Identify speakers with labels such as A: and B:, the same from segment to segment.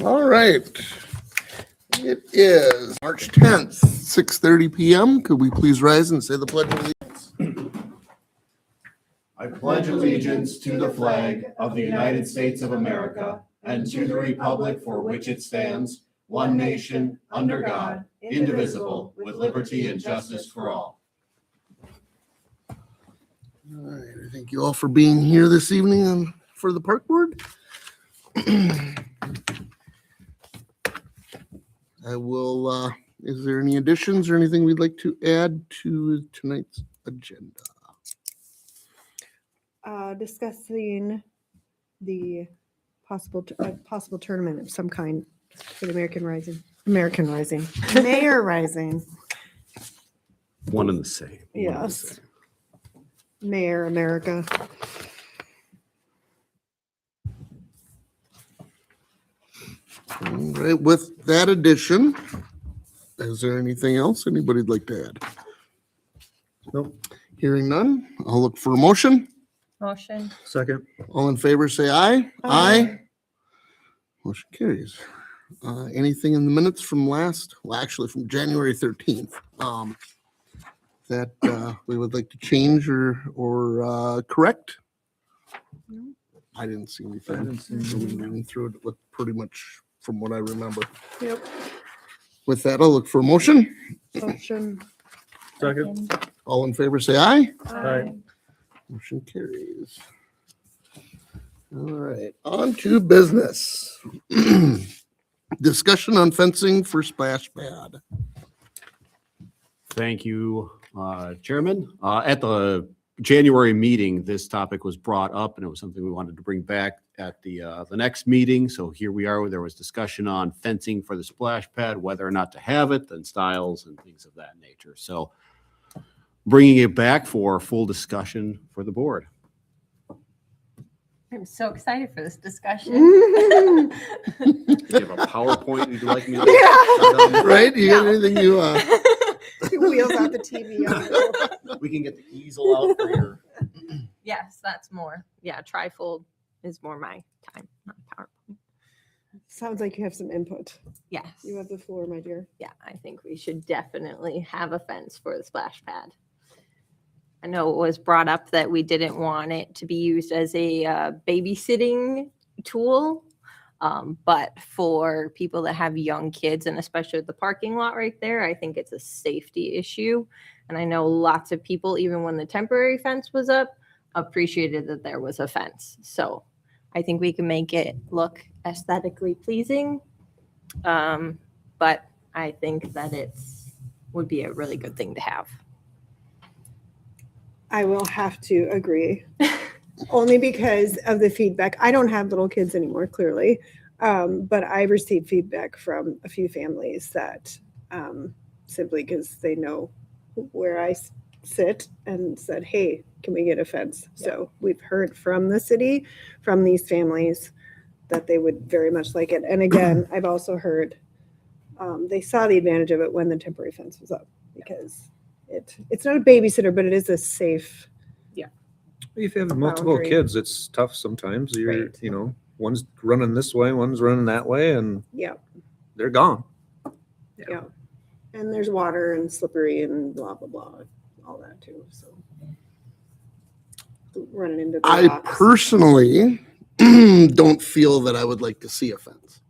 A: All right. It is March 10th, 6:30 p.m. Could we please rise and say the pledge of allegiance?
B: I pledge allegiance to the flag of the United States of America and to the republic for which it stands, one nation, under God, indivisible, with liberty and justice for all.
A: All right. I thank you all for being here this evening for the park board. I will, is there any additions or anything we'd like to add to tonight's agenda?
C: Discussing the possible tournament of some kind for the American Rising, Mayor Rising.
D: One and the same.
C: Yes. Mayor America.
A: All right. With that addition, is there anything else anybody'd like to add?
D: Nope.
A: Hearing none, I'll look for a motion.
E: Motion.
D: Second.
A: All in favor, say aye.
C: Aye.
A: Motion carries. Anything in the minutes from from January 13th, that we would like to change or correct?
C: No.
A: I didn't see anything. Reading through it, it looked pretty much from what I remember.
C: Yep.
A: With that, I'll look for a motion.
C: Motion.
D: Second.
A: All in favor, say aye.
D: Aye.
A: Motion carries. All right, on to business. Discussion on fencing for splash pad.
D: Thank you, Chairman. At the January meeting, this topic was brought up, and it was something we wanted to bring back at the next meeting. So here we are. There was discussion on fencing for the splash pad, whether or not to have it, and styles and things of that nature. So bringing it back for full discussion for the board.
E: I'm so excited for this discussion.
D: Do you have a PowerPoint you'd like me to?
C: Yeah.
A: Right? You got anything you,
C: Wheels out the TV.
D: We can get the easel out for your.
E: Yes, that's more. Yeah, trifold is more my time, not PowerPoint.
C: Sounds like you have some input.
E: Yes.
C: You have the floor, my dear.
E: Yeah, I think we should definitely have a fence for the splash pad. I know it was brought up that we didn't want it to be used as a babysitting tool. But for people that have young kids, and especially the parking lot right there, I think it's a safety issue. And I know lots of people, even when the temporary fence was up, appreciated that there was a fence. So I think we can make it look aesthetically pleasing. But I think that would be a really good thing to have.
C: I will have to agree. Only because of the feedback. I don't have little kids anymore, clearly. But I've received feedback from a few families that simply because they know where I sit and said, hey, can we get a fence?
E: Yeah.
C: So we've heard from the city, from these families, that they would very much like it. And again, I've also heard they saw the advantage of it when the temporary fence was up because it's not a babysitter, but it is a safe.
F: If you have multiple
C: boundary.
F: kids, it's tough sometimes. You're,
C: Right.
F: you know, one's running this way, one's running that way, and
C: Yeah.
F: they're gone.
C: Yeah. And there's water and slippery and blah, blah, blah, all that too. So running into the
A: I
C: rocks.
A: personally don't feel that I would like to see a fence.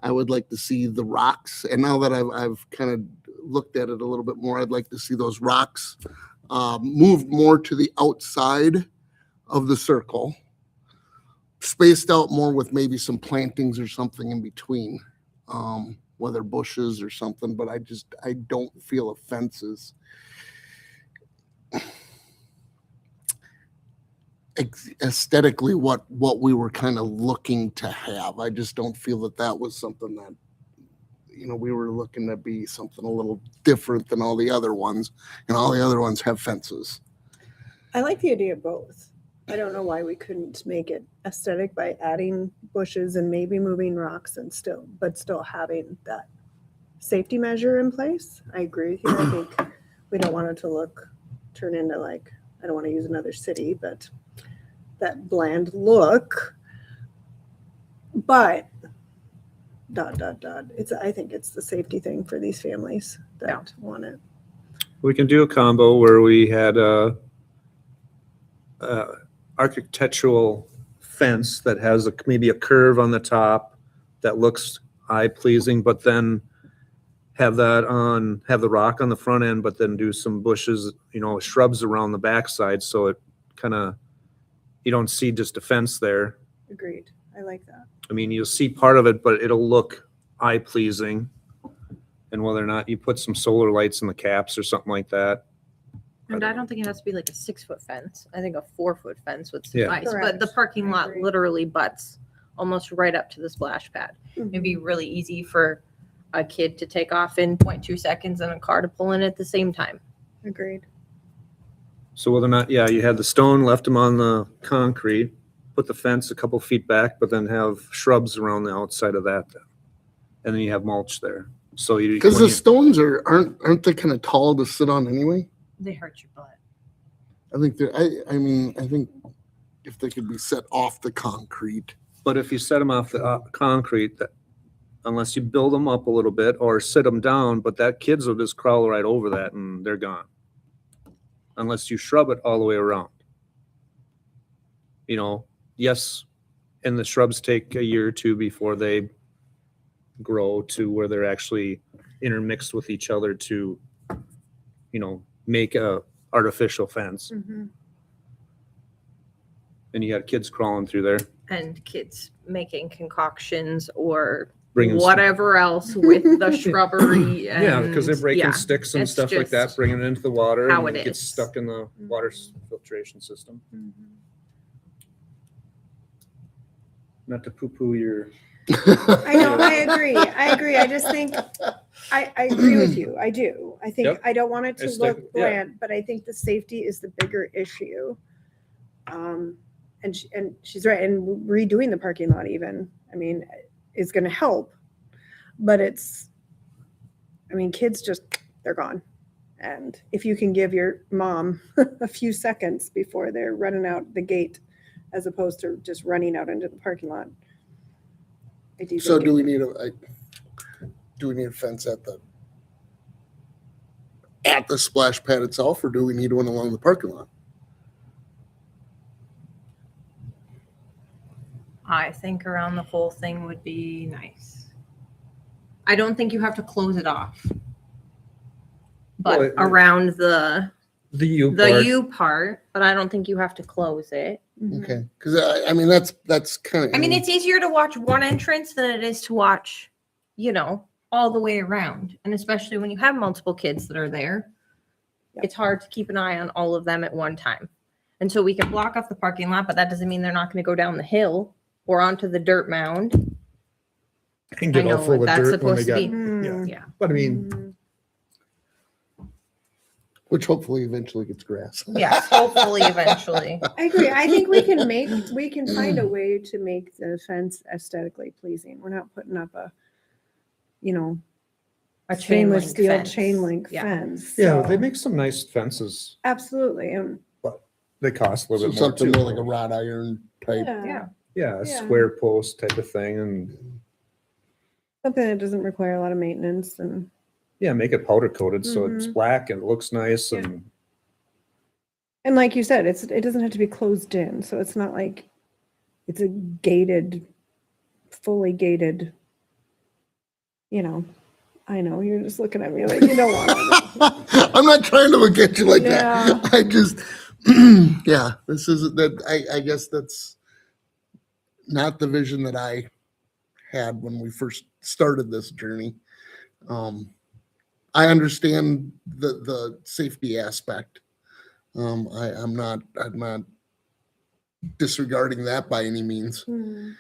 A: I would like to see the rocks. And now that I've kind of looked at it a little bit more, I'd like to see those rocks moved more to the outside of the circle, spaced out more with maybe some plantings or something in between, whether bushes or something. But I don't feel a fence is aesthetically what we were kind of looking to have. I just don't feel that was something that, we were looking to be something a little different than all the other ones, and all the other ones have fences.
C: I like the idea of both. I don't know why we couldn't make it aesthetic by adding bushes and maybe moving rocks and still having that safety measure in place. I agree with you. I think we don't want it to turn into like, I don't want to use another city, but that bland look. But I think it's the safety thing for these families that want it.
F: We can do a combo where we had a architectural fence that has maybe a curve on the top that looks eye pleasing, but then have the rock on the front end, but then do some bushes, shrubs around the backside, so it kind of, you don't see just a fence there.
C: Agreed. I like that.
F: I mean, you'll see part of it, but it'll look eye pleasing. And whether or not you put some solar lights in the caps or something like that.
E: And I don't think it has to be like a 6-foot fence. I think a 4-foot fence would
F: Yeah.
E: suffice. But
C: Correct.
E: the parking
C: I
E: lot
C: agree.
E: literally butts almost right up to the splash pad. It'd be really easy for a kid to take off in 0.2 seconds and a car to pull in at the same time.
C: Agreed.
F: So whether or not, you had the stone, left them on the concrete, put the fence a couple feet back, but then have shrubs around the outside of that. And then you have mulch there. So you.
A: Because
F: when
A: the
F: you-
A: stones aren't they kind of tall to sit on anyway?
E: They hurt your butt.
A: I think I think if they could be set off the concrete.
F: But if you set them off the concrete, unless you build them up a little bit or sit them down, but that kids will just crawl right over that and they're gone. Unless you shrub it all the way around. Yes, and the shrubs take a year or two before they grow to where they're actually intermixed with each other to, make a artificial fence.
C: Mhm.
F: And you got kids crawling through there.
E: And kids making concoctions or
F: Bringing
E: whatever else with the shrubbery.
F: Yeah, because they're
E: and-
F: breaking
E: yeah,
F: sticks and
E: it's
F: stuff like that,
E: just
F: bringing it into the water.
E: how
F: and
E: it
F: gets
E: is.
F: stuck in the water filtration system.
C: Mhm.
F: Not to poo-poo your.
C: I know, I agree. I just think, I agree with you. I do. I think,
F: Yep.
C: I don't want it to
F: It's
C: look
F: yeah.
C: bland, but I think the safety is the bigger issue. And she's right. And redoing the parking lot even, is going to help. But kids just, they're gone. And if you can give your mom a few seconds before they're running out the gate, as opposed to just running out into the parking lot. I do
A: So
C: think
A: do we need a fence at the splash pad itself, or do we need one along the parking lot?
E: I think around the whole thing would be nice. I don't think you have to close it off. But
F: Well,
E: around the
F: The U part.
E: U part, but I don't think you have to close it.
C: Mhm.
A: Okay, because that's kind of.
E: It's easier to watch one entrance than it is to watch, all the way around. And especially when you have multiple kids that are there,
C: Yep.
E: it's hard to keep an eye on all of them at one time. And so we can block off the parking lot, but that doesn't mean they're not going to go down the hill or onto the dirt mound.
F: And
E: I
F: get all
E: know
F: full
E: what
F: of
E: that's
F: dirt when they
E: supposed to
F: got.
E: be.
C: Mm.
E: Yeah.
F: But I mean,
C: Mhm.
A: which hopefully eventually gets grass.
E: Yes, hopefully eventually.
C: I agree. I think we can find a way to make the fence aesthetically pleasing. We're not putting up a
E: A chain
C: stainless
E: link
C: steel
E: fence.
C: chain link
E: Yeah.
C: fence.
F: yeah,
C: so-
F: they make some nice fences.
C: Absolutely. And
F: They cost a
A: So
F: little bit more
A: something
F: too.
A: more like a wrought iron type.
E: Yeah.
F: Yeah, a
C: Yeah.
F: square post type of thing, and
C: something that doesn't require a lot of maintenance and
F: make it powder coated so it's
C: Mhm.
F: black and it looks nice
C: Yeah.
F: and
C: like you said, it doesn't have to be closed in. So it's not like it's a fully gated, I know you're just looking at me like you don't want it.
A: I'm not trying to look at you like
C: Yeah.
A: that. I just, yeah, this is that. I guess that's not the vision that I had when we first started this journey. I understand the safety aspect. I'm not disregarding that by any means.
C: Hmm.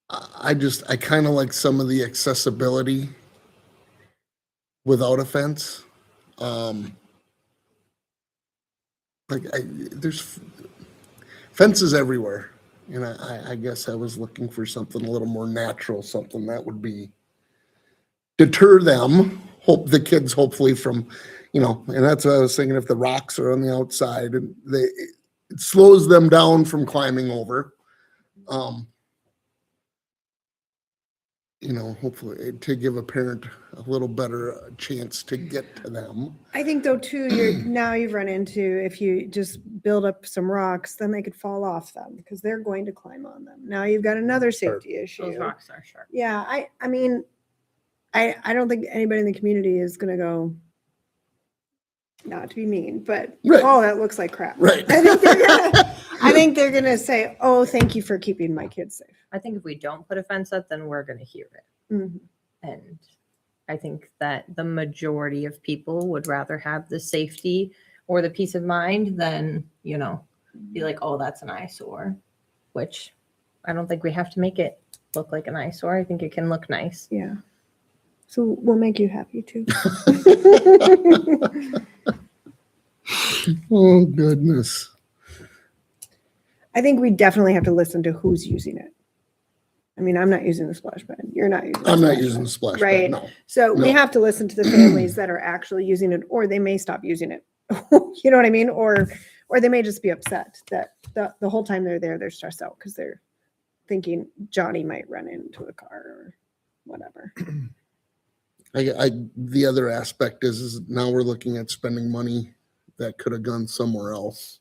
A: I kind of like some of the accessibility without a fence. There's fences everywhere, and I guess I was looking for something a little more natural, something that would be deter them, hope the kids hopefully from, and that's what I was thinking. If the rocks are on the outside, and it slows them down from climbing over. you know, hopefully to give a parent a little better chance to get to them.
C: I think though too, now you've run into, if you just build up some rocks, then they could fall off them because they're going to climb on them. Now you've got another safety issue.
E: Those rocks are sharp.
C: Yeah, I mean, I don't think anybody in the community is gonna go, not to be mean, but,
A: Right.
C: oh, that looks like crap.
A: Right.
C: I think they're gonna say, oh, thank you for keeping my kids safe.
E: I think if we don't put a fence up, then we're going to hear it.
C: Mhm.
E: And I think that the majority of people would rather have the safety or the peace of mind than, you know, be like, oh, that's an eyesore, which I don't think we have to make it look like an eyesore. I think it can look nice.
C: Yeah. So we'll make you happy too.
A: Oh, goodness.
C: I think we definitely have to listen to who's using it. I mean, I'm not using the splash pad. You're not using.
A: I'm not
C: splash
A: using
C: pad.
A: the splash
C: Right.
A: pad, no.
C: So we
A: No.
C: have to listen to the families that are actually using it, or they may stop using it. You know what I mean? Or they may just be upset that the whole time they're there, they're stressed out because they're thinking Johnny might run into a car or whatever.
A: The other aspect is now we're looking at spending money that could have gone somewhere else.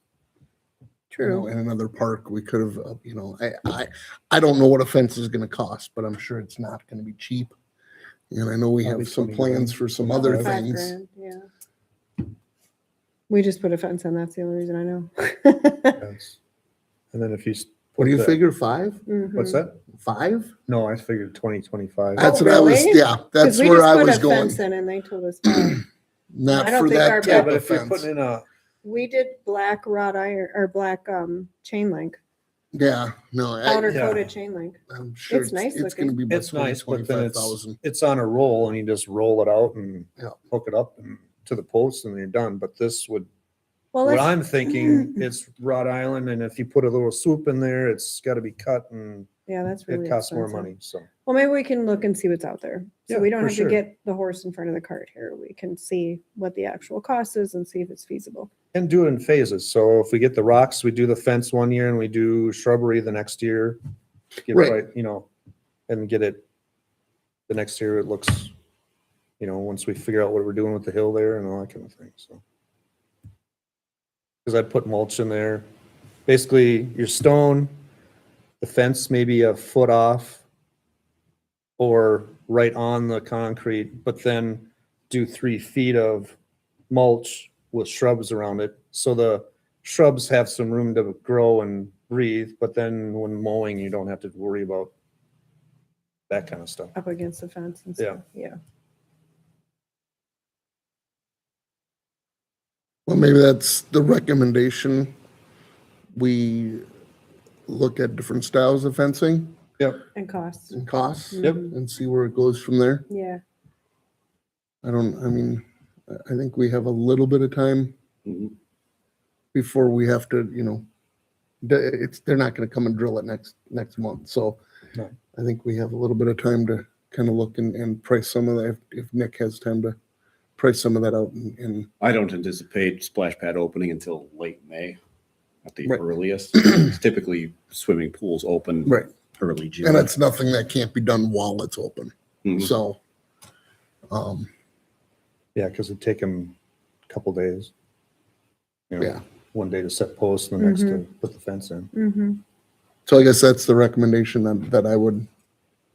A: You know,
C: True.
A: in another park, we could have, you know, I don't know what a fence is gonna cost, but I'm sure it's not gonna be cheap. And I know we
F: Probably
A: have some
F: 20
A: plans
F: grand.
A: for some other
F: 5
A: things.
C: $5,000, yeah. We just put a fence in. That's the only reason I know.
F: Fence. And then if you.
A: What do you
F: put the-
A: figure, 5?
F: What's
C: Mhm.
F: that?
A: 5?
F: No, I figured 2025.
A: That's
C: Oh,
A: what I was,
C: really?
A: yeah,
C: 'Cause
A: that's
C: we
A: where
C: just
A: I
C: put
A: was
C: a
A: going.
C: fence in and they told us five.
A: Not
C: I don't
A: for
C: think our
A: that
F: Yeah,
A: type
F: but
A: of
F: if you're
A: fence.
F: putting in a,
C: We did black wrought iron or black chain link,
A: Yeah, no,
C: powder
F: Yeah.
C: coted chain link.
A: I'm sure
C: It's nice
A: it's gonna
C: looking.
A: be about
F: it's nice, but then
A: 25,000.
F: it's on a roll and you just roll it out and
A: Yeah.
F: hook it up and to the post and you're done. But this would,
C: Well,
F: what
C: let's,
F: I'm thinking, it's wrought island and if you put a little swoop in there, it's gotta be cut and
C: yeah, that's really
F: it costs more
C: expensive.
F: money, so.
C: Well, maybe we can look and see what's out there. So
F: Yeah,
C: we don't
F: for
C: have
F: sure.
C: to get the horse in front of the cart here. We can see what the actual cost is and see if it's feasible.
F: And do it in phases. So if we get the rocks, we do the fence one year and we do shrubbery the next year. Get
A: Right.
F: right, you know, and get it, the next year it looks, you know, once we figure out what we're doing with the hill there and all that kind of thing, so. Cause I'd put mulch in there. Basically, your stone, the fence maybe a foot off or right on the concrete, but then do 3 feet of mulch with shrubs around it. So the shrubs have some room to grow and breathe, but then when mowing, you don't have to worry about that kind of stuff.
C: Up against the fence and
F: Yeah.
C: stuff. Yeah.
A: Well, maybe that's the recommendation. We look at different styles of fencing
C: And costs.
A: and costs
F: Yep.
C: Mhm.
A: and see where it goes from there.
C: Yeah.
A: I mean, I think we have a little bit of time
D: Mhm.
A: before we have to, you know, they're not gonna come and drill it next month, so.
F: No.
A: I think we have a little bit of time to kind of look and price some of that, if Nick has time to price some of that out and
D: I don't anticipate splash pad opening until late May at the
A: Right.
D: earliest. It's typically swimming pools open
A: Right.
D: early June.
A: and it's nothing that can't be done while it's open,
D: Mhm.
A: so.
F: Yeah, because it'd take them a couple days. You know,
A: Yeah.
F: one day to set posts and the next to
C: Mm-hmm.
F: put the fence in.
C: Mm-hmm.
A: So I guess that's the recommendation that I would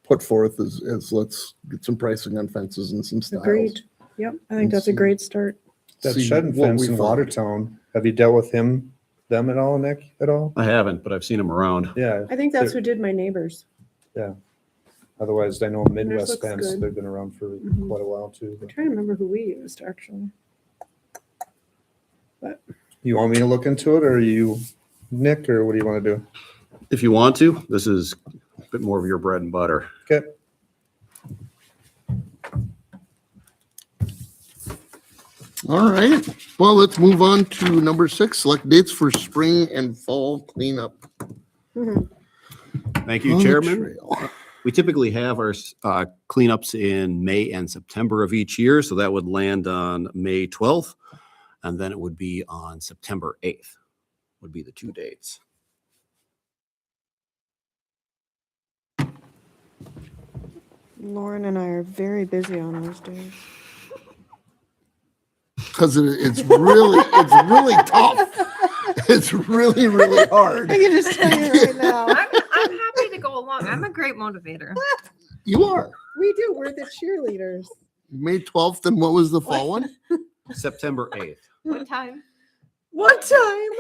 A: put forth is let's get some pricing on fences and some styles.
C: Agreed. Yep. I think
A: And
C: that's a
A: see-
C: great start.
F: That
A: See
F: shed and
A: what
F: fence
A: we
F: in
A: find.
F: Watertown, have you dealt with them at all, Nick, at all?
D: I haven't, but I've seen them around.
F: Yeah,
C: I think that's
F: They're-
C: who did my neighbors.
F: otherwise I know Midwest
C: looks
F: Fence,
C: good.
F: they've been around for
C: Mhm.
F: quite a while too.
C: I'm
F: but-
C: trying to remember who we used actually.
F: You want me to look into it or you, Nick, or what do you want to do?
D: If you want to, this is a bit more of your bread and butter.
F: Okay.
A: All right, well, let's move on to number 6, select dates for spring and fall cleanup.
C: Mhm.
D: Thank
A: on
D: you,
A: the
D: Chairman.
A: trail.
D: We typically have our cleanups in May and September of each year, so that would land on May 12th, and then it would be on September 8th, would be the 2 dates.
C: Lauren and I are very busy on those days.
A: Because it's really tough. It's really, really hard.
C: I can just tell you right now.
E: I'm happy to go along. I'm a great motivator.
A: You are.
C: We do. We're the cheerleaders.
A: May 12th, and what was the fall one?
D: September 8th.
E: What time?
C: What time?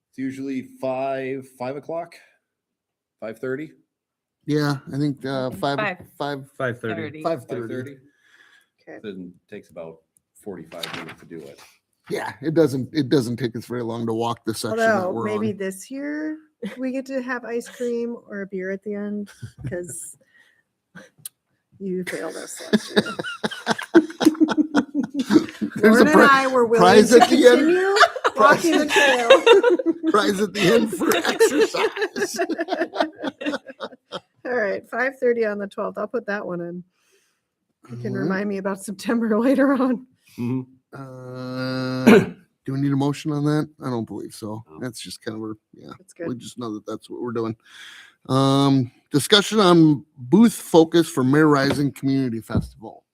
D: It's usually 5:00, 5:30.
A: Yeah, I think
E: Five.
F: 5:30.
A: 5:30.
C: Okay.
D: Then takes about 45 minutes to do it.
A: Yeah, it doesn't take us very long to walk the section that
C: Although
A: we're
C: maybe
A: on.
C: this year we get to have ice cream or a beer at the end because you failed us last year.
A: There's
C: Lauren
A: a
C: and I were willing
A: prize
C: to
A: at the end.
C: continue walking the trail.
A: prize at the end for exercise.
C: All right, 5:30 on the 12th. I'll put that one in. You can
A: All right.
C: remind me about September later on.
D: Mhm.
A: Do we need a motion on that? I don't believe so.
D: No.
A: That's just kind of
C: That's
A: we
C: good.
A: just know that that's what we're doing. Discussion on booth focus for Mayor Rising Community Festival.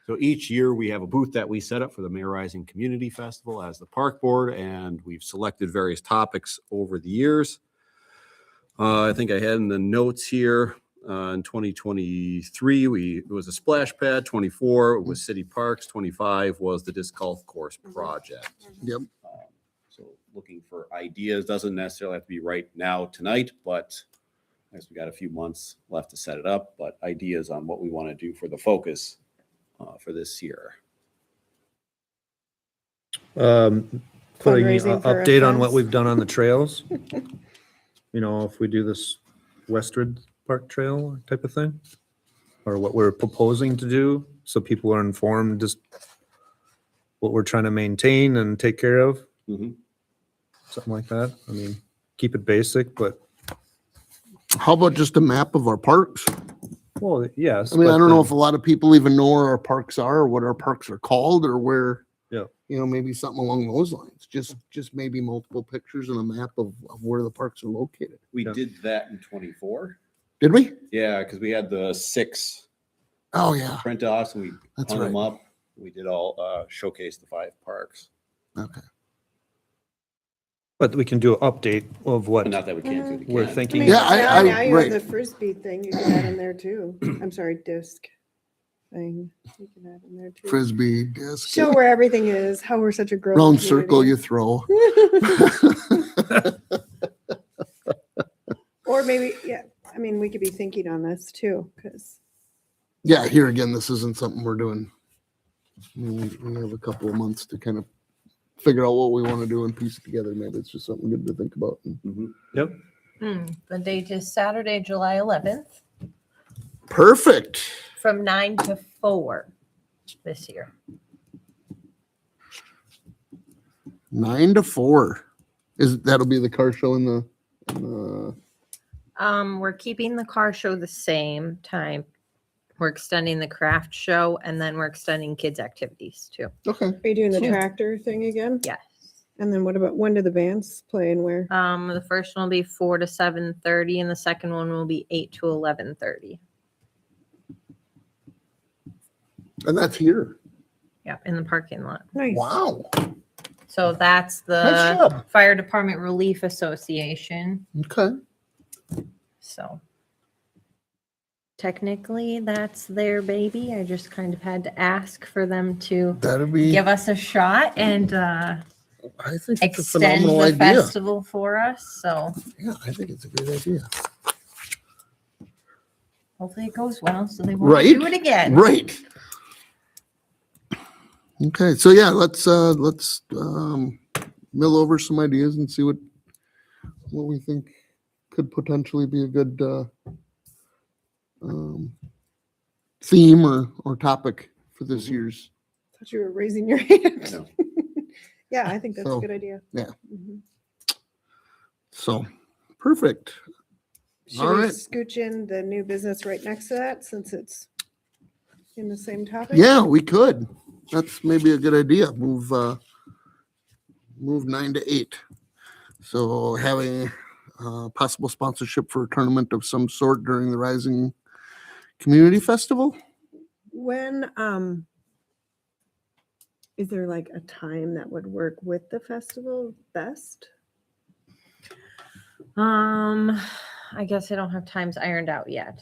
D: So each year we have a booth that we set up for the Mayor Rising Community Festival as the park board, and we've selected various topics over the years. I think I had in the notes here, in 2023, it was a splash pad, 24 was city parks, 25 was the disc golf course project.
A: Yep.
D: So looking for ideas, doesn't necessarily have to be right now tonight, but I guess we got a few months left to set it up, but ideas on what we want to do for the focus for this year.
F: Putting an
C: Fundraising for
F: update on what
C: events.
F: we've done on the trails. You know, if we do this Westwood Park Trail type of thing, or what we're proposing to do, so people are informed just what we're trying to maintain and take care of,
D: Mhm.
F: something like that. I mean, keep it basic, but,
A: How about just a map of our parks?
F: well, yes.
A: I mean, I
F: but
A: don't know
F: then-
A: if a lot of people even know where our parks are or what our parks are called or where,
F: Yeah.
A: maybe something along those lines. Just maybe multiple pictures and a map of where the parks are located.
D: We
F: Yeah.
D: did that in 24.
A: Did we?
D: Yeah, because we had the 6
A: Oh, yeah.
D: print offs and we
A: That's
D: hung them
A: right.
D: up. We did all showcase the 5 parks.
A: Okay.
F: But we can do an update of what
D: Not that we can't do it
F: we're
D: again.
F: thinking.
A: Yeah, I-
C: now you
A: right.
C: have the frisbee thing. You can add in there too. I'm sorry, disc thing. You can add in there too.
A: Frisbee, disc.
C: Show where everything is. How we're such a growth.
A: Round circle you throw.
C: Or maybe, yeah. I mean, we could be thinking on this too, because
A: Yeah, here again, this isn't something we're doing. We have a couple of months to kind of figure out what we want to do and piece it together. Maybe it's just something good to think about.
E: The date is Saturday, July 11th
A: Perfect.
E: from 9 to 4 this year.
A: 9 to 4. That'll be the car show in the
E: We're keeping the car show the same time. We're extending the craft show and then we're extending kids' activities too.
A: okay.
C: are you doing the
E: Yeah.
C: tractor thing again?
E: Yes.
C: And then what about when do the bands play and where?
E: The first one will be 4 to 7:30 and the second one will be 8 to 11:30.
A: And that's here.
E: Yeah, in the parking lot.
C: Nice.
A: Wow.
E: So that's
A: Nice
E: the
A: job.
E: Fire Department Relief Association.
A: Okay.
E: So technically that's their baby. I just kind of had to ask for them to
A: That'd be,
E: give us a shot and
A: I think it's a
E: extend
A: phenomenal
E: the
A: idea.
E: festival for us. So
A: Yeah, I think it's a great idea.
E: hopefully it goes well so they won't
A: Right?
E: do it again.
A: Right. Okay, so yeah, let's mill over some ideas and see what we think could potentially be a good theme or topic for this
D: Mhm.
A: year's.
C: Thought you were raising your hand.
D: No.
C: Yeah, I think that's
A: So,
C: a good idea.
A: yeah.
C: Mhm.
A: So perfect.
C: Should
A: All
C: we
A: right.
C: scooch in the new business right next to that since it's in the same topic?
A: Yeah, we could. That's maybe a good idea. Move 9 to 8. So having possible sponsorship for a tournament of some sort during the Rising Community festival?
C: When, is there like a time that would work with the festival best?
E: I guess I don't have times ironed out yet.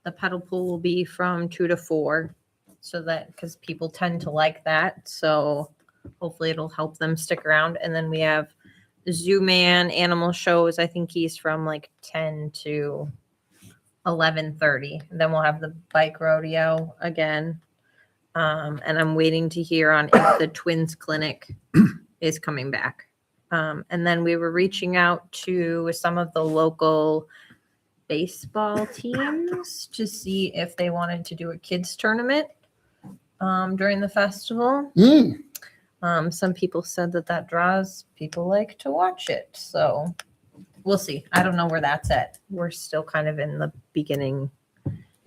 E: The pedal pool will be from 2 to 4, so that, because people tend to like that, so hopefully it'll help them stick around. And then we have Zoo Man animal shows. I think he's from like 10 to 11:30. Then we'll have the bike rodeo again. And I'm waiting to hear on if the twins clinic is coming back. And then we were reaching out to some of the local baseball teams to see if they wanted to do a kids tournament during the festival. Some people said that draws people like to watch it. So we'll see. I don't know where that's at. We're still kind of in the beginning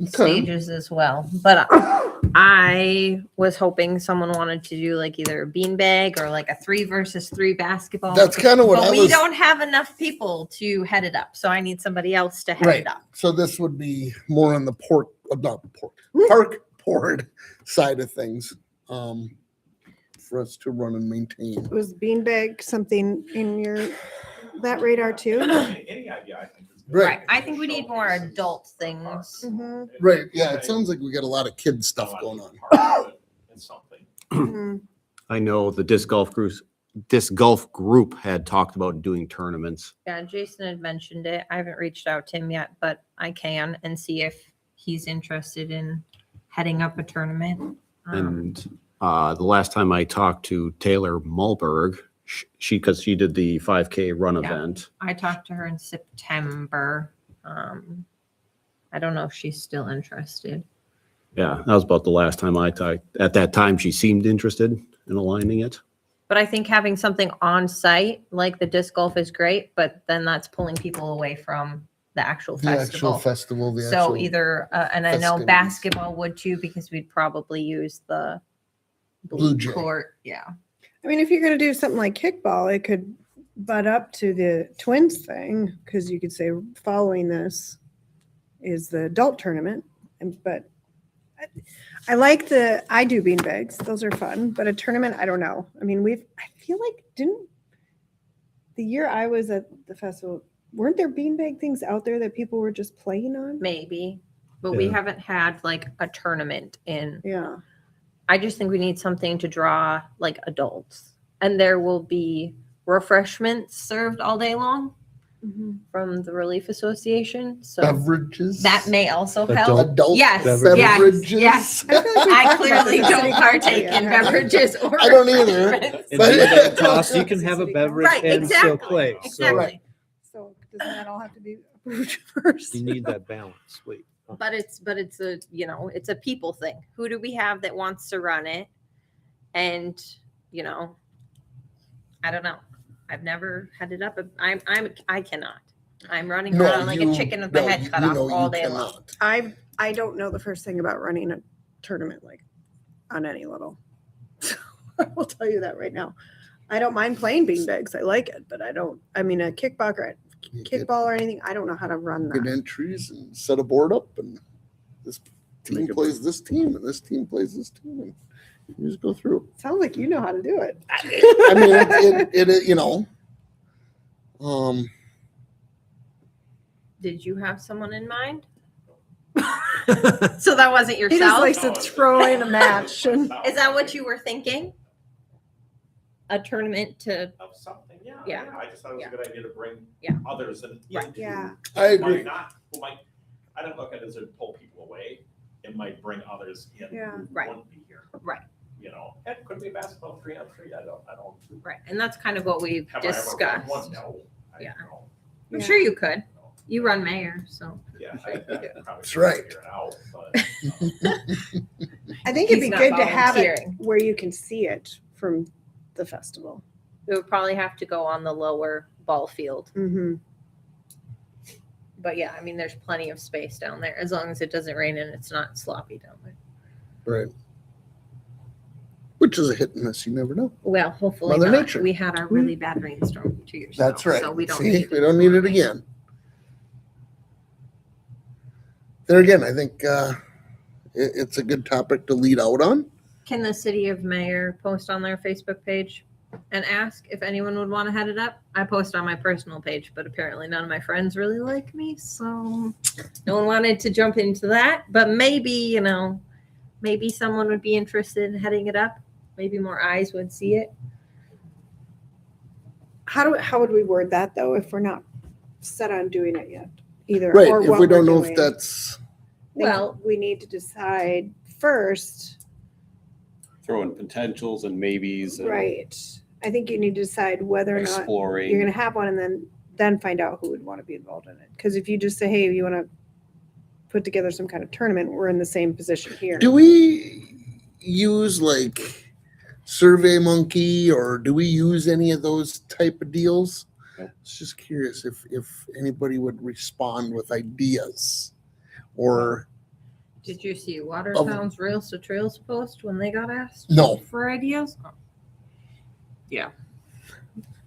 E: stages as well. But I was hoping someone wanted to do like either a beanbag or like a 3 versus 3 basketball.
A: That's kind of what
E: But
A: I
E: we
A: was.
E: don't have enough people to head it up. So I need somebody else to head
A: Right.
E: it up.
A: So this would be more on the park board side of things, for us to run and maintain.
C: Was beanbag something in that radar too?
B: Any idea, I think. is good.
A: Right.
E: I think we need more adult things.
C: Mhm.
A: Right, yeah, it sounds like we got a lot of kid stuff going on.
B: It's something.
C: Mhm.
D: I know the disc golf group had talked about doing tournaments.
E: Yeah, Jason had mentioned it. I haven't reached out to him yet, but I can and see if he's interested in heading up a tournament.
D: And the last time I talked to Taylor Mulberg, because she did the 5K run
E: Yeah.
D: event.
E: I talked to her in September. I don't know if she's still interested.
D: Yeah, that was about the last time I talked. At that time, she seemed interested in aligning it.
E: But I think having something on site like the disc golf is great, but then that's pulling people away from the actual
A: The actual
E: festival.
A: festival, the
E: So
A: actual.
E: either, and I know
A: festivities.
E: basketball would too, because we'd probably use the
A: Blue
E: blue
A: Jay.
E: court. Yeah.
C: I mean, if you're gonna do something like kickball, it could butt up to the twins thing, because you could say following this is the adult tournament. But I do beanbags. Those are fun, but a tournament, I don't know. I mean, I feel like, the year I was at the festival, weren't there beanbag things out there that people were just playing on?
E: Maybe, but we
F: Yeah.
E: haven't had like a tournament in.
C: Yeah.
E: I just think we need something to draw like adults, and there will be refreshments served all day long
C: Mhm.
E: from the Relief Association. So
A: Beverages.
E: that may also
F: Adult-
E: help.
A: Adult
E: Yes,
A: beverages.
E: yes.
C: I feel like we
E: I
C: talked about
E: clearly
C: this
E: don't
C: city
E: partake in
C: council, yeah.
E: beverages or.
A: I don't either.
E: refreshments.
F: And
A: But-
F: do that toss, you can have a beverage
E: Right,
F: and still
E: exactly,
F: play. So
E: exactly.
C: So doesn't that all have to be approved first?
F: you need that balance. Wait.
E: But it's a, it's a people thing. Who do we have that wants to run it? And, I don't know. I've never headed up. I cannot. I'm running
A: No,
E: around like a
A: you-
E: chicken with my
A: no,
E: head
A: you
E: cut
A: know
E: off
A: you
E: all day long.
A: cannot.
C: I don't know the first thing about running a tournament like on any level. I will tell you that right now. I don't mind playing beanbags. I like it, but I mean, a kickball or anything, I don't know how to run
A: Get
C: that.
A: entries and set a board up, and this team
D: Make it-
A: plays this team, and this team plays this team, and you just go through.
C: Sounds like you know how to do it.
A: I mean, it
E: Did you have someone in mind? So that wasn't
C: He just
E: yourself?
C: likes to throw in a match. And
E: Is that what you were thinking? A tournament to,
B: Of something, yeah.
E: Yeah.
B: I just thought it was
E: Yeah.
B: a good idea to bring
E: Yeah.
B: others and
E: Right.
B: into.
C: Yeah.
A: I
B: who might
A: agree.
B: not, who might, I don't look at it as it pull people away. It might bring others in
C: Yeah.
B: who
E: Right.
B: wouldn't be here.
E: Right.
B: It could be basketball 3-on-3. I don't.
E: right, and that's kind of what we've
B: Have I ever run
E: discussed.
B: one? No. I
E: Yeah.
B: don't know.
E: I'm
C: Yeah.
E: sure you could. You run mayor, so.
B: Yeah. I probably
A: That's
B: couldn't
A: right.
B: figure it out, but
C: I think it'd
E: He's
C: be
E: not
C: good to have it
E: volunteering.
C: where you can see it from the festival.
E: We would probably have to go on the lower ball field.
C: Mm-hmm.
E: But yeah, I mean, there's plenty of space down there as long as it doesn't rain and it's not sloppy down there.
A: Right. Which is a hit and miss. You never know.
E: Well, hopefully
A: Mother
E: not.
A: Nature.
E: We had a really bad rainstorm 2 years ago.
A: That's right.
E: So we don't
A: See,
E: need
A: we don't need it again. there again, I think it's a good topic to lead out on.
E: Can the city of Mayor post on their Facebook page and ask if anyone would want to head it up? I post on my personal page, but apparently none of my friends really like me, so no one wanted to jump into that. But maybe, you know, maybe someone would be interested in heading it up. Maybe more eyes would see it.
C: How would we word that though if we're not set on doing it yet? Either
A: Right,
C: or
A: if
C: what
A: we
C: we're
A: don't know
C: doing.
A: if that's,
E: Well,
C: we need to decide first.
D: Throw in potentials and maybes and
C: Right. I think you need to decide whether or not you're
D: exploring.
C: going to have one, and then find out who would want to be involved in it. Because if you just say, hey, you want to put together some kind of tournament, we're in the same position here.
A: do we use like Survey Monkey, or do we use any of those type of deals?
D: Nope.
A: I was just curious if anybody would respond with ideas or
E: did you see Watertown's Rails to Trails post when they got asked
A: no.
E: for ideas? Yeah.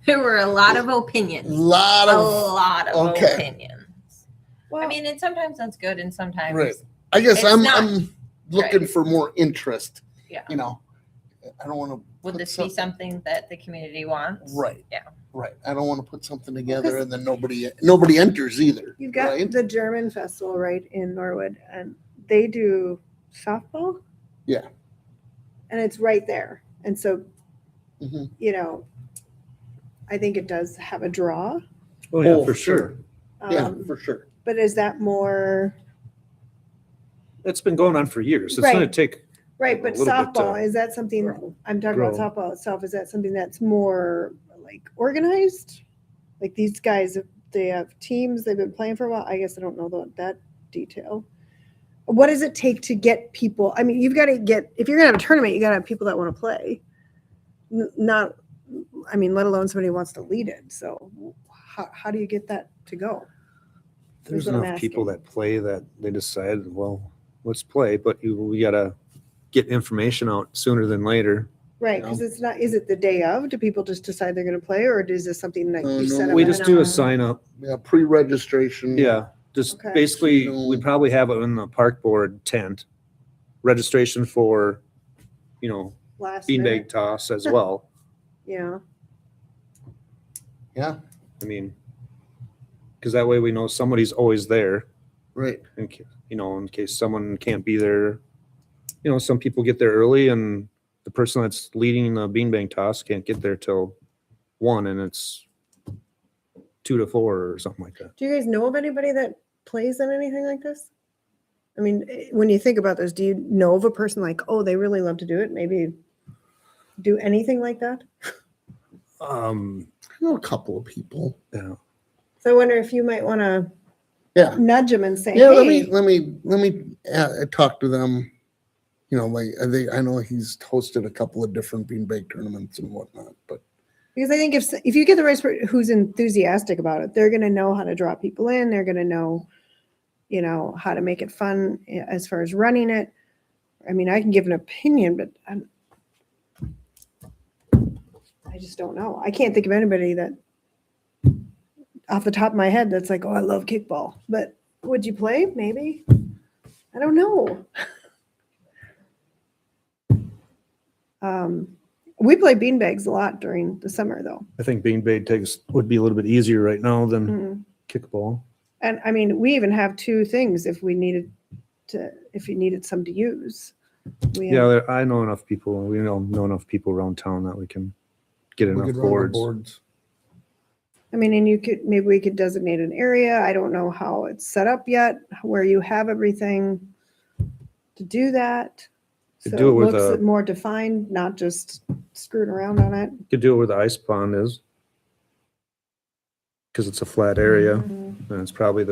E: There were a lot of opinions. A lot of
A: okay.
E: opinions.
C: Well,
E: I mean, and sometimes that's good, and sometimes
A: Right. I guess
E: It's
A: I'm
E: not.
A: I'm looking
E: Right.
A: for more interest.
E: Yeah.
A: You know, I don't want to.
E: would this be something that the community wants?
A: Right.
E: Yeah.
A: Right. I don't want to put something together and then nobody enters either.
C: you've got
A: right?
C: the German festival right in Norwood, and they do softball.
A: Yeah.
C: And it's right there. And so,
A: Mhm.
C: you know, I think it does have a draw.
F: Oh, yeah,
A: Oh,
F: for sure.
A: Yeah,
C: Um,
A: for sure.
C: But is that more
F: It's been going on for years. It's gonna
C: Right.
F: take,
C: right? But
F: A little bit,
C: softball, is that something, I'm talking about
F: grow.
C: softball itself, is that something that's more like organized? Like these guys, they have teams, they've been playing for a while. I guess I don't know that detail. What does it take to get people? I mean, you've got to get, if you're gonna have a tournament, you got to have people that want to play. Not, I mean, let alone somebody who wants to lead it. So how do you get that to go?
F: there's
C: what I'm
F: enough people
C: asking.
F: that play that they decide, well, let's play, but we gotta get information out sooner than later.
C: Right, because it's not, is it the day of? Do people just decide they're gonna play, or is this something that
A: No,
C: you
A: no,
C: set up?
F: We
C: ahead
F: just
C: of
F: do
C: time?
F: a sign up.
A: Yeah, pre-registration.
F: Yeah, just
C: Okay.
F: basically,
A: No.
F: we probably have it in the park board tent. Registration for,
C: Last
F: beanbag
C: minute?
F: toss as well.
C: Yeah,
A: Yeah.
F: I mean, because that way we know somebody's always there.
A: Right.
F: In case someone can't be there. Some people get there early and the person that's leading the beanbag toss can't get there till 1 and it's 2 to 4 or something like that.
C: do you guys know of anybody that plays in anything like this? I mean, when you think about this, do you know of a person like, oh, they really love to do it, maybe do anything like that?
A: I know a couple of people.
F: Yeah.
C: So I wonder if you might want to
A: Yeah.
C: nudge them and say,
A: Yeah.
C: hey,
A: Let me talk to them. I know he's hosted a couple of different beanbag tournaments and whatnot, but
C: because I think if you get the right person who's enthusiastic about it, they're going to know how to draw people in. They're going to know, how to make it fun as far as running it. I mean, I can give an opinion, but I just don't know. I can't think of anybody that off the top of my head that's like, oh, I love kickball. But would you play? Maybe. I don't know. We play beanbags a lot during the summer, though.
F: I think beanbag would be a little bit easier right now than
C: Mhm.
F: kickball.
C: And I mean, we even have 2 things if you needed some to use. We have-
F: Yeah, I know enough people. We know enough people around town that we can get
A: we
F: enough
A: could run the
F: boards.
A: boards.
C: I mean, and maybe we could designate an area. I don't know how it's set up yet, where you have everything to do that.
F: Could
C: So
F: do it
C: it
F: with
C: looks
F: a-
C: more defined, not just screwing around on it.
F: Could do it where the ice pond is. Because it's a flat area
C: Mhm,
F: and it's probably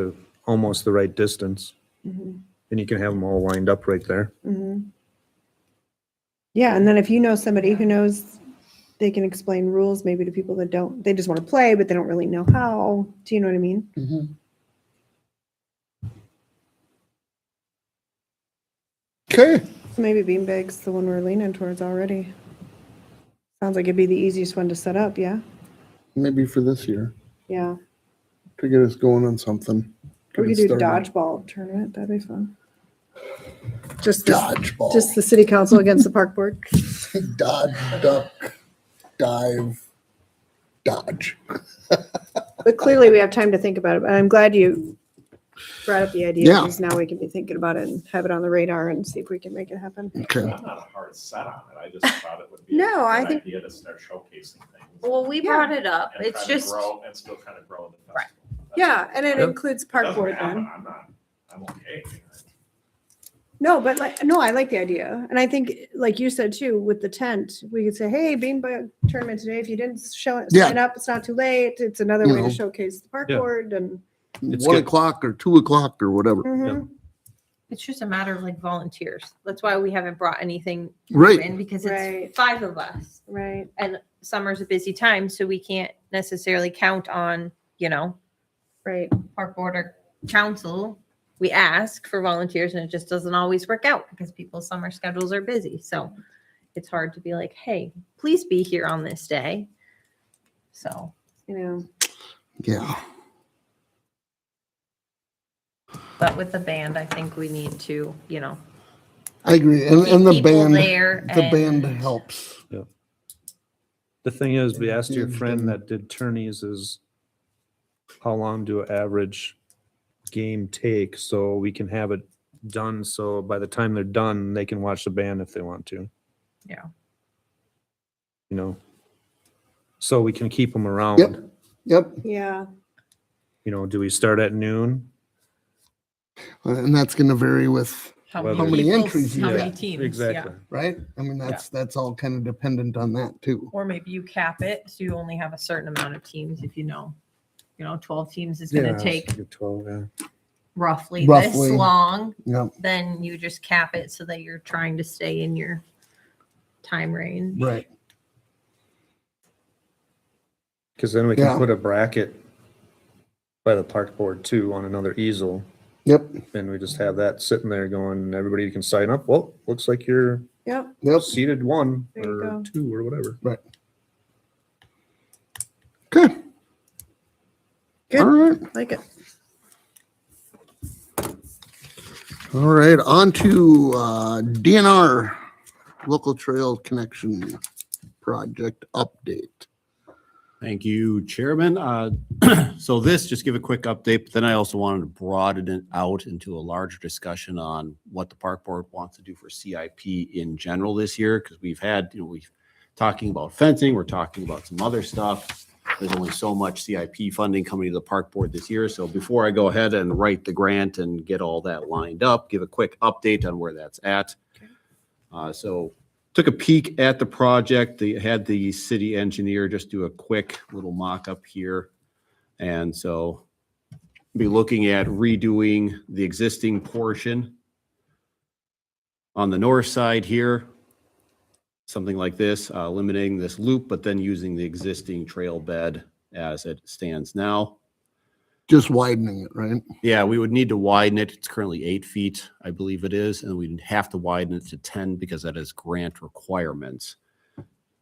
F: almost the right distance.
C: mhm,
F: And you can have them all lined up right there.
C: mhm. Yeah, and then if you know somebody who knows, they can explain rules maybe to people that don't, they just want to play, but they don't really know how. Do you know what I mean?
A: Mhm. Okay.
C: So maybe beanbags, the one we're leaning towards already. Sounds like it'd be the easiest one to set up, yeah?
A: Maybe for this year
C: Yeah.
A: to get us going on something.
C: We could do
A: Start-
C: dodgeball tournament, that'd be fun. Just the,
A: Dodgeball.
C: just the city council against the park board.
A: Dodge, duck, dive, dodge.
C: But clearly we have time to think about it. But I'm glad you brought up the idea
A: Yeah.
C: because now we can be thinking about it and have it on the radar and see if we can make it happen.
A: Okay.
B: I'm not a hard set on it. I just thought it would be
C: No,
B: a
C: I
B: good
C: think-
B: idea to start showcasing things.
E: Well, we brought it up.
B: and
E: It's
B: try to
E: just,
B: grow and still kind of grow the
E: Right.
B: festival. That's
C: Yeah, and it
F: Yep.
C: includes
B: It
C: park
B: doesn't
C: board
B: happen,
C: then.
B: I'm okay.
C: No, but like, no, I like the idea. And I think, like you said too, with the tent, we could say, hey, beanbag tournament today. If you didn't show it,
A: Yeah.
C: sign up, it's not too late. It's another
A: You
C: way
A: know.
C: to showcase the park
F: Yeah.
C: board and.
F: It's
A: 1
F: good.
A: o'clock or 2 o'clock or whatever.
C: Mhm.
E: it's just a matter of like volunteers. That's why we haven't brought anything
A: Right.
E: in because
C: Right.
E: it's 5 of us.
C: Right.
E: And summer's a busy time, so we can't necessarily count on,
C: Right.
E: park board or council. We ask for volunteers and it just doesn't always work out because people's summer schedules are busy. So it's hard to be like, hey, please be here on this day. So
C: You know,
A: Yeah.
E: but with the band, I think we need to,
A: I agree. And
E: keep
A: the
E: people
A: band,
E: there.
A: the band
E: and-
A: helps.
F: The thing is, we asked your
A: Huge
F: friend
A: thing.
F: that did tourneys is how long do an average game take so we can have it done so by the time they're done, they can watch the band if they want to.
E: Yeah.
F: You know, so we can keep them around.
A: Yep. Yep.
C: yeah.
F: You know, do we start at noon?
A: And that's going to vary with,
F: How
A: many
E: people-
A: entries you
E: How
A: have.
E: many teams?
F: Exactly.
A: right? I mean, that's all kind of dependent on that too.
E: Or maybe you cap it, so you only have a certain amount of teams if 12 teams is gonna take
F: 12, yeah.
E: roughly
A: Roughly.
E: this long,
A: Yep.
E: then you just cap it so that you're trying to stay in your time range.
A: Right.
F: Because then we can
A: Yeah.
F: put a bracket by the park board too on another easel.
A: Yep.
F: And we just have that sitting there going, everybody can sign up. Well, looks like you're
C: Yep.
A: Yep.
F: seated 1
C: There you
F: or
C: go.
F: 2 or whatever.
A: Okay.
C: Good.
A: All right.
C: Like it.
A: All right. On to DNR Local Trail Connection Project update.
D: Thank you, Chairman. So this, just give a quick update, but then I also wanted to broaden it out into a larger discussion on what the park board wants to do for CIP in general this year, because we've had, we've talking about fencing, we're talking about some other stuff. There's only so much CIP funding coming to the park board this year. So before I go ahead and write the grant and get all that lined up, give a quick update on where that's at. So took a peek at the project. They had the city engineer just do a quick little mock-up here. And so be looking at redoing the existing portion on the north side here, something like this, eliminating this loop, but then using the existing trail bed as it stands now.
A: Just widening it, right?
D: Yeah, we would need to widen it. It's currently 8 feet, I believe it is, and we'd have to widen it to 10 because that is grant requirements.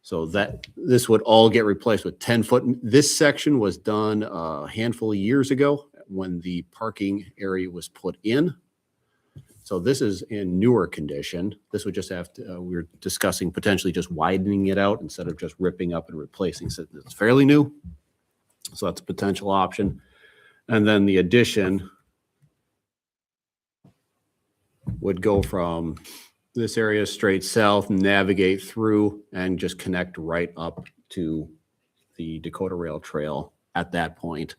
D: So that, this would all get replaced with 10-foot. This section was done a handful of years ago when the parking area was put in. So this is in newer condition. This would just have to, we were discussing potentially just widening it out instead of just ripping up and replacing. So it's fairly new. So that's a potential option. And then the addition would go from this area straight south, navigate through and just connect right up to the Dakota Rail Trail at that point.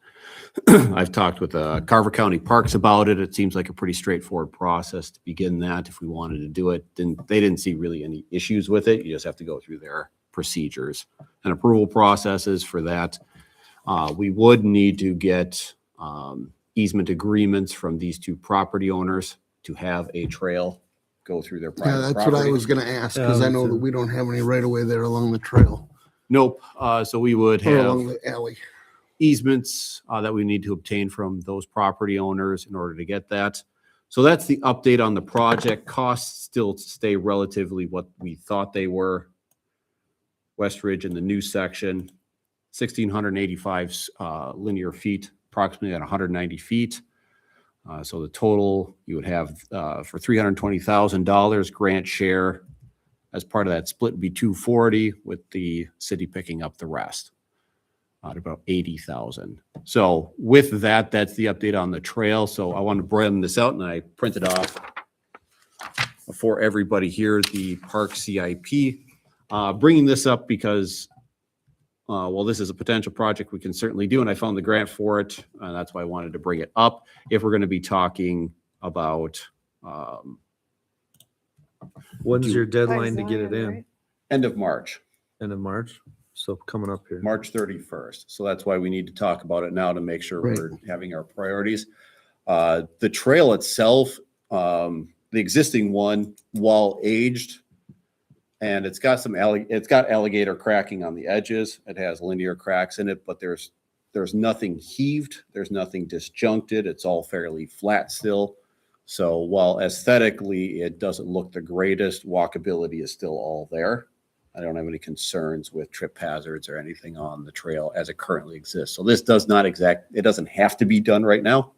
D: I've talked with Carver County Parks about it. It seems like a pretty straightforward process to begin that if we wanted to do it. They didn't see really any issues with it. You just have to go through their procedures and approval processes for that. We would need to get easement agreements from these two property owners to have a trail go through their
A: Yeah,
D: private
A: that's
D: property.
A: what I was going to ask because
F: Yeah,
A: I
F: me
A: know
F: too.
A: that we don't have any right of way there along the trail
D: Nope. So we would
A: or
D: have
A: along the alley.
D: easements that we need to obtain from those property owners in order to get that. So that's the update on the project. Costs still stay relatively what we thought they were. West Ridge in the new section, 1,685 linear feet, approximately at 190 feet. So the total you would have for $320,000 grant share as part of that split would be 240 with the city picking up the rest at about 80,000. So with that, that's the update on the trail. So I want to bring this out and I printed off for everybody here, the park CIP. Bringing this up because, well, this is a potential project we can certainly do, and I found the grant for it. That's why I wanted to bring it up. If we're going to be talking about
F: When's your
C: By
F: deadline to get it
C: Zion,
F: in?
C: right?
D: end of March,
F: End of March? So coming up here.
D: March 31st. So that's why we need to talk about it now to make sure
A: Right.
D: we're having our priorities. The trail itself, the existing one, while aged, and it's got it's got alligator cracking on the edges. It has linear cracks in it, but there's nothing heaved. There's nothing disjuncted. It's all fairly flat still. So while aesthetically it doesn't look the greatest, walkability is still all there. I don't have any concerns with trip hazards or anything on the trail as it currently exists. So this does not it doesn't have to be done right now.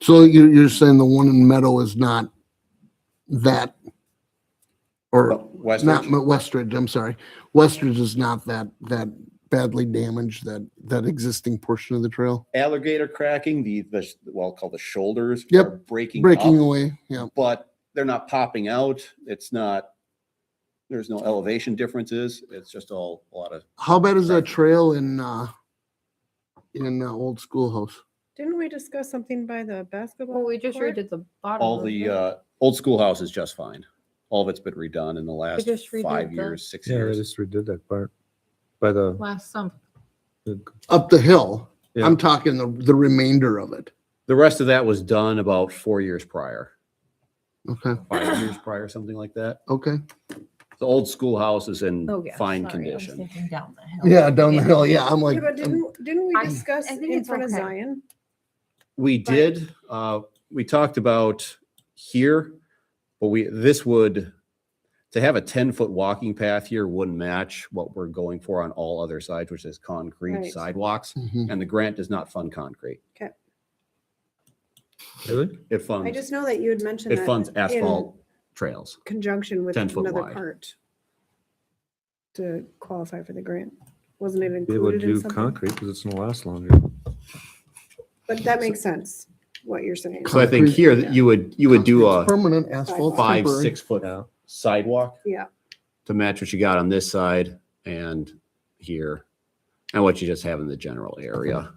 A: So you're saying the one in Meadow is not that, or not
D: Westridge,
A: Westridge, I'm sorry. Westridge is not that badly damaged, that existing portion of the trail?
D: alligator cracking, the well, called the shoulders
A: Yep.
D: are breaking
A: Breaking
D: up,
A: away, yeah.
D: but they're not popping out. There's no elevation differences. It's just all a lot of,
A: How bad is that trail in Old Schoolhouse?
C: Didn't we discuss something by the basketball?
E: Well, we just
C: court?
E: redid the bottom.
D: all
E: of
D: the
E: it.
D: old schoolhouse is just fine. All of it's been redone in the last
E: just redid
D: 5
E: the-
D: years, 6
F: Yeah, they
D: years.
F: just redid that part by the,
E: Last summer.
A: Up the hill.
F: Yeah.
A: I'm talking the remainder of it.
D: The rest of that was done about 4 years prior,
A: Okay,
D: 5 years prior, something like that.
A: okay.
D: The old schoolhouse is in
E: Oh, yeah.
D: fine
E: sorry, I was
D: condition.
E: thinking down the hill.
A: Yeah, down the hill, yeah, I'm like,
C: Yeah, but didn't we
E: I-
C: discuss
E: I think
C: in
E: it's
C: front of
E: okay.
C: Zion?
D: We
C: But-
D: did, we talked about here, but to have a 10-foot walking path here wouldn't match what we're going for on all other sides, which is concrete
C: Right.
D: sidewalks.
A: mhm.
D: And the grant does not fund concrete.
F: really?
D: It
C: I
D: funds,
C: just know that you had mentioned
D: it
C: that
D: funds
C: in
D: asphalt trails.
C: conjunction with
D: 10 foot
C: another
D: wide.
C: part to qualify for the grant. Wasn't it
F: They would
C: included in
F: do
C: something?
F: concrete because it's gonna last longer.
C: But that makes sense, what you're saying.
D: So I think
A: Concrete,
D: here that you would do
A: Concrete's
D: a
A: permanent asphalt.
D: 5,
A: temporary.
D: 6 foot
F: Yeah.
D: sidewalk
C: Yeah,
D: to match what you got on this side and here, and what you just have in the general area.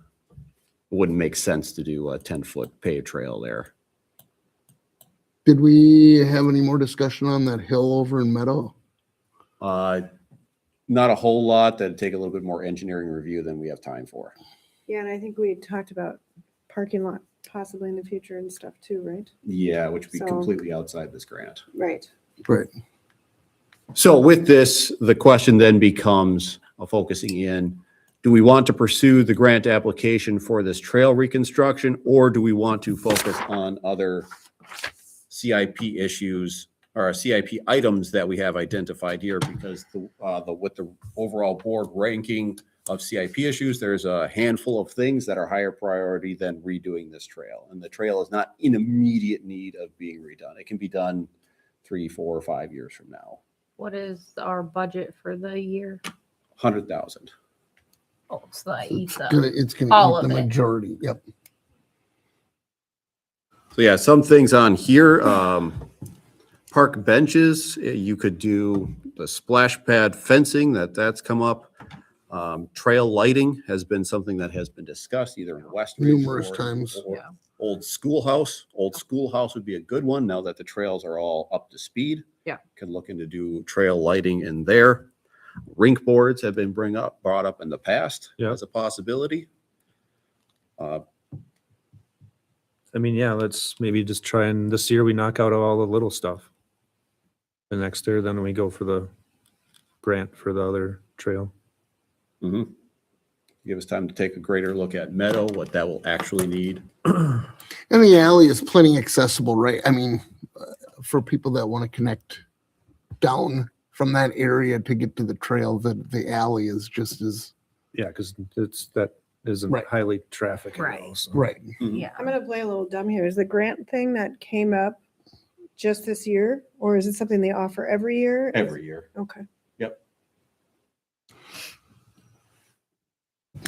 D: It wouldn't make sense to do a 10-foot paved trail there.
A: Did we have any more discussion on that hill over in Meadow?
D: Not a whole lot. That'd take a little bit more engineering review than we have time for.
C: yeah, and I think we talked about parking lot possibly in the future and stuff too, right?
D: Yeah, which would be
C: So-
D: completely outside this grant.
C: Right.
A: Right.
D: So with this, the question then becomes, focusing in, do we want to pursue the grant application for this trail reconstruction, or do we want to focus on other CIP issues or CIP items that we have identified here? Because with the overall board ranking of CIP issues, there's a handful of things that are higher priority than redoing this trail. And the trail is not in immediate need of being redone. It can be done 3, 4, or 5 years from now.
E: What is our budget for the year?
D: 100,000.
E: Oh, so that eats up.
A: It's gonna
E: All
A: eat
E: of
A: the
E: it.
A: majority, yep.
D: So yeah, some things on here, park benches, you could do the splash pad fencing, that's come up. Trail lighting has been something that has been discussed either in Westridge.
A: Numerous
D: or-
A: times.
D: or
E: Yeah.
D: Old Schoolhouse. Old Schoolhouse would be a good one now that the trails are all up to speed.
E: Yeah.
D: Can look into do trail lighting in there. Rink boards have been brought up in the past
F: Yeah.
D: as a possibility.
F: I mean, yeah, let's maybe just try and this year we knock out all the little stuff. The next year, then we go for the grant for the other trail.
D: Mhm. Give us time to take a greater look at Meadow, what that will actually need.
A: And the alley is plenty accessible, right? I mean, for people that want to connect down from that area to get to the trail, the alley is just as,
F: Yeah, because it's that isn't
A: Right.
F: highly trafficked. at all,
C: Right.
F: so.
A: Right.
E: Yeah.
C: I'm gonna play a little dumb here. Is the grant thing that came up just this year, or is it something they offer every year?
D: Every year.
C: Okay.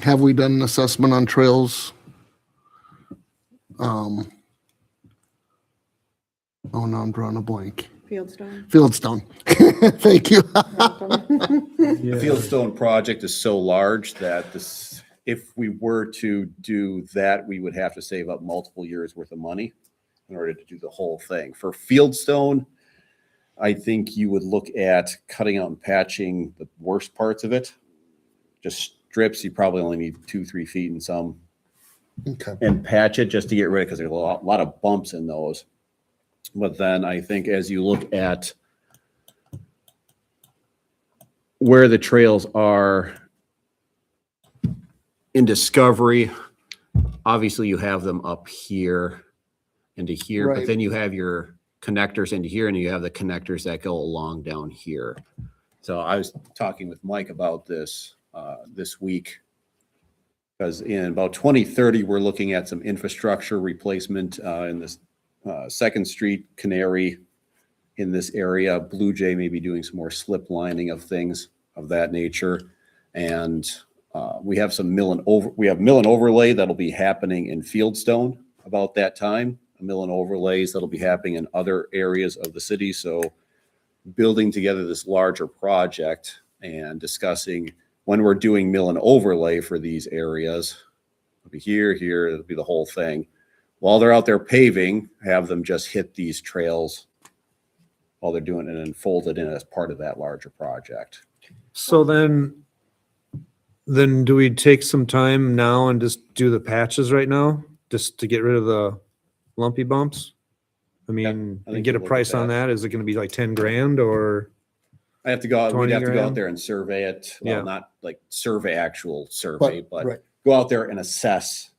A: Have we done an assessment on trails? Oh, no, I'm drawing a blank.
C: Fieldstone.
A: Fieldstone. Thank you.
F: Yeah.
D: The Fieldstone project is so large that this, if we were to do that, we would have to save up multiple years worth of money in order to do the whole thing. For Fieldstone, I think you would look at cutting out and patching the worst parts of it. Just strips, you probably only need 2-3 feet in some,
A: Okay.
D: and patch it just to get rid of, because there's a lot of bumps in those. But then I think as you look at where the trails are in Discovery, obviously you have them up here into here, but
A: Right.
D: then you have your connectors into here, and you have the connectors that go along down here. So I was talking with Mike about this this week, because in about 2030, we're looking at some infrastructure replacement in this Second Street, Canary, in this area. Blue Jay may be doing some more slip lining of things of that nature. And we have some mill and overlay that'll be happening in Fieldstone about that time. Mill and overlays that'll be happening in other areas of the city. So building together this larger project and discussing when we're doing mill and overlay for these areas, it'll be here, it'll be the whole thing. While they're out there paving, have them just hit these trails while they're doing it and fold it in as part of that larger project.
F: So then do we take some time now and just do the patches right now, just to get rid of the lumpy bumps? I mean,
D: I
F: and
D: think
F: get a
D: we'll look at
F: price on
D: that.
F: that? Is it gonna be like 10 grand or?
D: I have to go out, we'd
F: 20
D: have to go out
F: grand?
D: there and survey it.
F: Yeah.
D: Well, not like survey actual survey, but
A: Right.
D: go out there and assess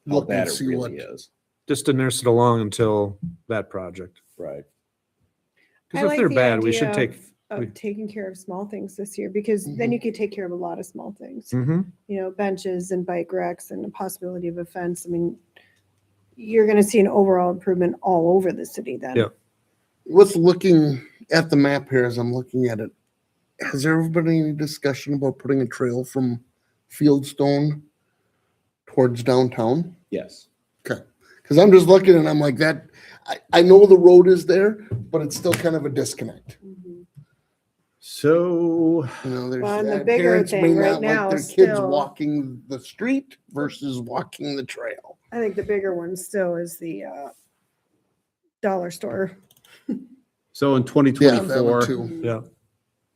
D: how
A: Look and
D: bad it
A: see
D: really
A: what-
D: is.
F: Just to nurse it along until that project.
D: Right.
F: Because if they're bad, we should take. we-
C: Of taking care of small things this year, because then you could take care of a lot of small things.
F: Mhm.
C: You know, benches and bike racks and the possibility of a fence. I mean, you're gonna see an overall improvement all over the city then.
F: Yeah.
A: With looking at the map here, as I'm looking at it, has there ever been any discussion about putting a trail from Fieldstone towards downtown?
D: Yes.
A: Okay, because I'm just looking and I'm like that, I know the road is there, but it's still kind of a disconnect.
C: Mhm.
D: So
A: You know, there's,
C: Well, and the bigger
A: parents may
C: thing right
A: not
C: now
A: like their
C: is
A: kids
C: still-
A: walking the street versus walking the trail.
C: I think the bigger one still is the dollar store.
D: in
A: Yeah, that
D: 2024,
A: one too.
F: Yeah.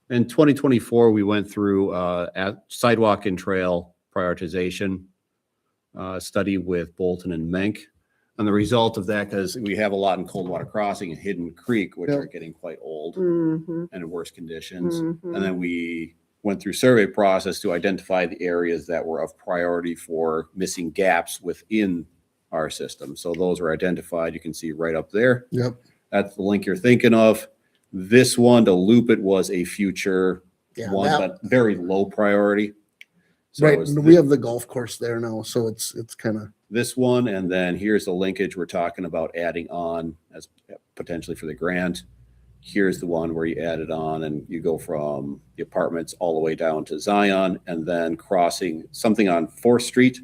D: in 2024, we went through at sidewalk and trail prioritization study with Bolton and Menk. And the result of that, because we have a lot in Coldwater Crossing and Hidden Creek, which
A: Yeah.
D: are getting quite old
C: Mhm,
D: and in worse conditions.
C: mhm.
D: And then we went through survey process to identify the areas that were of priority for missing gaps within our system. So those were identified. You can see right up there.
A: Yep.
D: That's the link you're thinking of. This one, to loop it, was a future
A: Yeah,
D: one,
A: that-
D: but very low priority. So
A: right.
D: it's
A: And we have the golf course there now, so it's kind of,
D: this one, and then here's the linkage we're talking about adding on as potentially for the grant. Here's the one where you add it on and you go from the apartments all the way down to Zion, and then crossing something on 4th Street.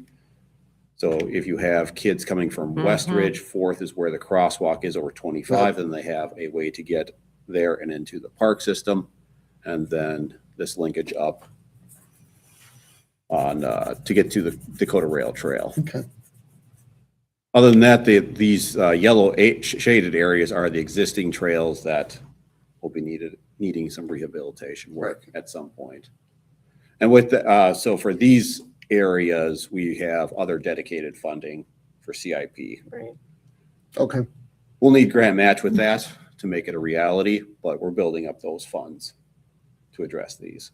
D: So if you have kids coming from Westridge, 4th is where the crosswalk is over 25, and they have a way to get there and into the park system. And then this linkage up on to get to the Dakota Rail Trail.
A: okay.
D: Other than that, these yellow shaded areas are the existing trails that will be needing some rehabilitation work at some point. And with the, so for these areas, we have other dedicated funding for CIP.
C: Right.
A: Okay.
D: We'll need grant match with that to make it a reality, but we're building up those funds to address these.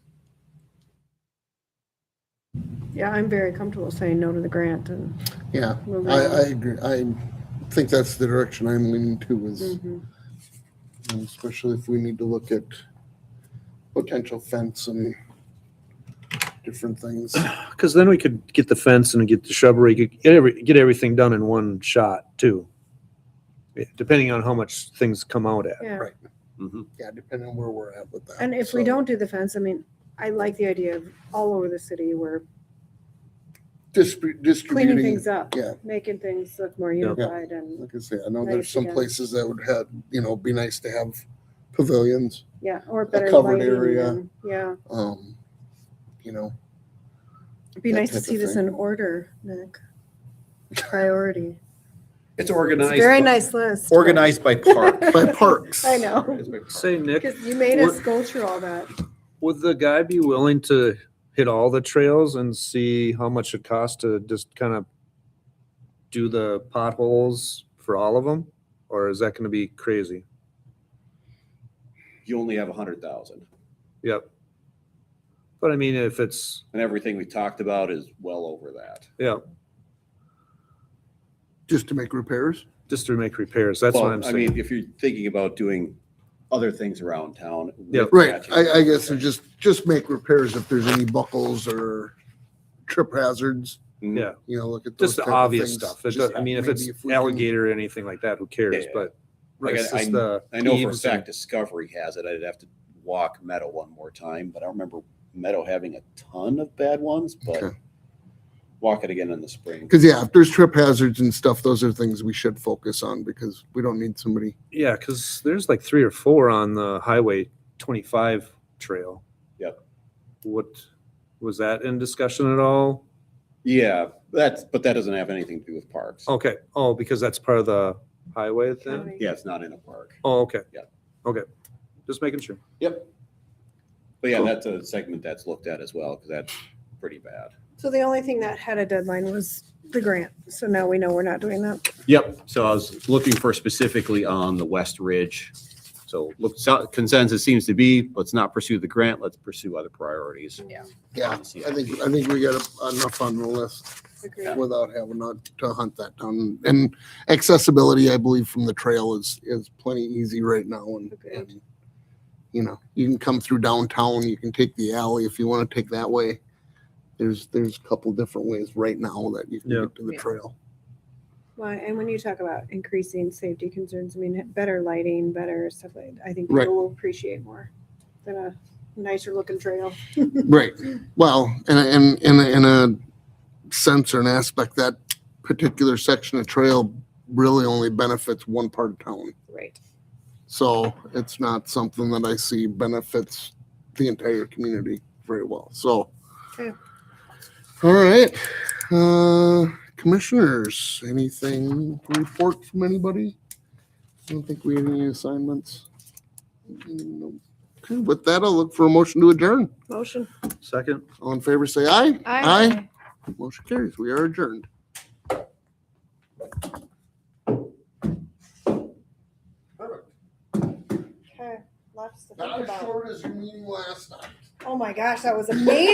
C: Yeah, I'm very comfortable saying no to the grant and.
A: Yeah,
C: moving
A: I
C: on.
A: agree. I think that's the direction I'm leaning to is,
C: Mhm.
A: and especially if we need to look at potential fence and different things.
F: Because then we could get the fence and get the shrubbery, get everything done in one shot too. Depending on how much things come out at.
C: Yeah.
A: Right.
D: Mhm.
A: Yeah, depending on where we're at with that.
C: And if we
A: So,
C: don't do the fence, I mean, I like the idea of all over the city, we're cleaning
A: distributing,
C: things up,
A: yeah.
C: making things look more
F: Yeah.
C: unified and,
A: like I say, I know
C: Nice
A: there's some
C: again.
A: places that would have, be nice to have pavilions.
C: yeah, or better
A: covered
C: lighting
A: area.
C: and, yeah.
A: You know,
C: It'd be
A: that
C: nice to
A: type of
C: see this
A: thing.
C: in order, Nick. Priority.
B: It's
C: It's
B: organized.
C: a very nice list. but-
B: Organized by park.
A: by parks.
C: I know,
B: It's by park.
F: Say, Nick,
C: because you made us go through all that.
F: would the guy be willing to hit all the trails and see how much it costs to just kind of do the potholes for all of them? Or is that going to be crazy?
B: You only have 100,000,
F: Yep. But I mean, if it's,
B: and everything we talked about is well over that.
F: yeah,
A: Just to make repairs.
F: just to make repairs, that's what
B: Well,
F: I'm
B: I
F: saying.
B: mean, if you're thinking about doing other things around town.
F: Yep.
B: with
A: Right,
B: patching,
A: I guess so just make repairs if there's any buckles or trip hazards,
B: Mhm.
F: Yeah,
A: look at those
F: just the
A: type of
F: obvious
A: things.
F: stuff. It
A: Just
F: does- I mean, if
A: maybe
F: it's
A: we can-
F: alligator or anything like that, who cares?
B: Yeah.
F: But
B: Like,
F: it's just the
B: I know for a
F: eaves and-
B: fact Discovery has it. I'd have to walk Meadow one more time, but I don't remember Meadow having a ton of bad ones, but
A: Okay.
B: walk it again in the spring.
A: Because yeah, if there's trip hazards and stuff, those are things we should focus on because we don't need somebody.
F: Yeah, because there's like 3 or 4 on the Highway 25 trail.
B: Yep.
F: What, was that in discussion at all?
B: Yeah, but that doesn't have anything to do with parks.
F: Okay, oh, because that's part of the highway then?
C: County.
B: Yeah, it's not in a park.
F: Oh, okay.
B: Yeah.
F: Okay, just making sure.
B: Yep. But yeah,
A: Cool.
B: that's a segment that's looked at as well, because that's pretty bad.
C: So the only thing that had a deadline was the grant. So now we know we're not doing that.
D: Yep, so I was looking for specifically on the West Ridge. So consensus seems to be, let's not pursue the grant, let's pursue other priorities.
A: Yeah, I think we got enough on the list
C: Agreed.
A: without having to hunt that down. And accessibility, I believe, from the trail is plenty easy right now. And
C: Agreed.
A: you can come through downtown. You can take the alley if you want to take that way. There's a couple different ways right now that you can
F: Yeah.
A: get to the
C: Yeah.
A: trail.
C: Well, and when you talk about increasing safety concerns, I mean, better lighting, better stuff like, I think
A: Right.
C: people will appreciate more than a nicer looking trail.
A: Right. Well, in a sense or an aspect, that particular section of trail really only benefits one part of town.
C: Right.
A: So it's not something that I see benefits the entire community very well. So,
C: Okay.
A: all right. Commissioners, anything to report from anybody? I don't think we have any assignments. No. Okay, with that, I'll look for a motion to adjourn.
C: Motion.
F: Second?
A: All in favor, say aye.
C: Aye.
A: Motion carries. We are adjourned.
C: Okay. Lots to think about.
A: as your meeting last night.
C: Oh my gosh, that was amazing.